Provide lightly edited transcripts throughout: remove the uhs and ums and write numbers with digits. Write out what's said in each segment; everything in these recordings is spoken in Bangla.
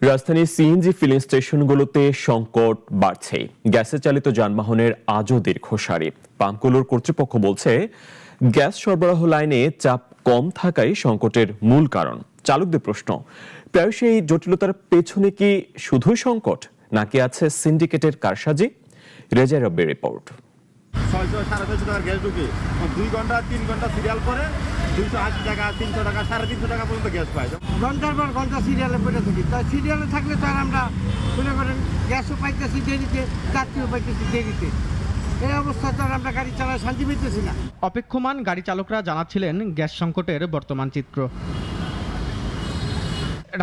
রাজধানীর সিএনজি ফিলিং স্টেশনগুলোতে সংকট বাড়ছে। গ্যাসে চালিত যানবাহনের আজও দীর্ঘ সারি। পাম্পগুলোর কর্তৃপক্ষ বলছে, গ্যাস সরবরাহ লাইনে চাপ কম থাকাই সংকটের মূল কারণ। চালকদের প্রশ্ন, প্রায়শই এই জটিলতার পেছনে কি শুধুই সংকট, নাকি আছে সিন্ডিকেটের কারসাজি? রেজা রব্বির রিপোর্ট। 600-650 টাকার গ্যাস ঢুকে 2 ঘন্টা 3 ঘন্টা সিরিয়াল করে 280 টাকা 300 টাকা 350 টাকা পর্যন্ত গ্যাস পাই। ঘন্টার পর ঘন্টা সিরিয়ালে পড়ে থাকি। তাই সিরিয়ালে থাকলে তো আর আমরা মনে করেন গ্যাসও পাইতেছি দেরিতে, যাত্রীও পাইতেছি দেরিতে। এই অবস্থায় তো আর আমরা গাড়ি চালায় শান্তি পেতেছি না। অপেক্ষমান গাড়ি চালকরা জানাচ্ছিলেন গ্যাস সংকটের বর্তমান চিত্র।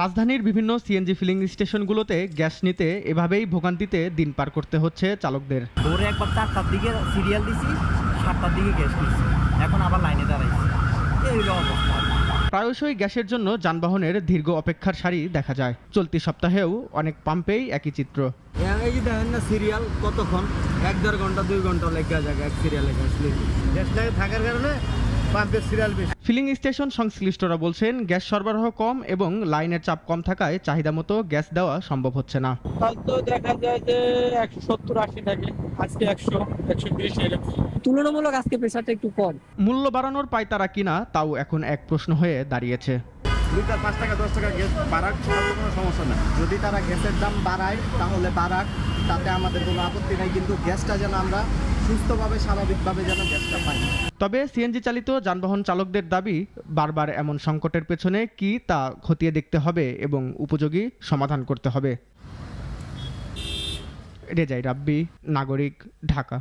রাজধানীর বিভিন্ন সিএনজি ফিলিং স্টেশনগুলোতে গ্যাস নিতে এভাবেই ভোগান্তিতে দিন পার করতে হচ্ছে চালকদের। ভোরে একবার 4টার দিকে সিরিয়াল দিছি, 7টার দিকে গ্যাস দিছি, এখন আবার লাইনে দাঁড়াইছি। এই হলো অবস্থা। প্রায়শই গ্যাসের জন্য যানবাহনের দীর্ঘ অপেক্ষার সারি দেখা যায়। চলতি সপ্তাহেও অনেক পাম্পেই একই চিত্র। এই যে দেখেন না সিরিয়াল কতক্ষণ, 1-1.5 ঘন্টা 2 ঘন্টা লেগে যায় এক সিরিয়ালে গ্যাস নিতে। গ্যাস লাগে থাকার কারণে পাম্পের সিরিয়াল বেশি। ফিলিং স্টেশন সংশ্লিষ্টরা বলছেন, গ্যাস সরবরাহ কম এবং লাইনের চাপ কম থাকায় চাহিদা মতো গ্যাস দেওয়া সম্ভব হচ্ছে না। কাল তো দেখা যায় যে 170-80 থাকে, আজকে 100-120 এরকম। তুলনামূলক আজকে প্রেসারটা একটু কম। মূল্য বাড়ানোর পায়তারা কিনা তাও এখন এক প্রশ্ন হয়ে দাঁড়িয়েছে। লিটার 5 টাকা 10 টাকা গ্যাস বাড়াক, তাতে কোনো সমস্যা না। যদি তারা গ্যাসের দাম বাড়ায় তাহলে বাড়াক, তাতে আমাদের কোনো আপত্তি নেই, কিন্তু গ্যাসটা যেন আমরা সুস্থভাবে স্বাভাবিকভাবে যেন গ্যাসটা পাই। তবে সিএনজি চালিত যানবাহন চালকদের দাবি, বারবার এমন সংকটের পেছনে কি তা খতিয়ে দেখতে হবে এবং উপযোগী সমাধান করতে হবে। রেজাই রাব্বি, নাগরিক, ঢাকা।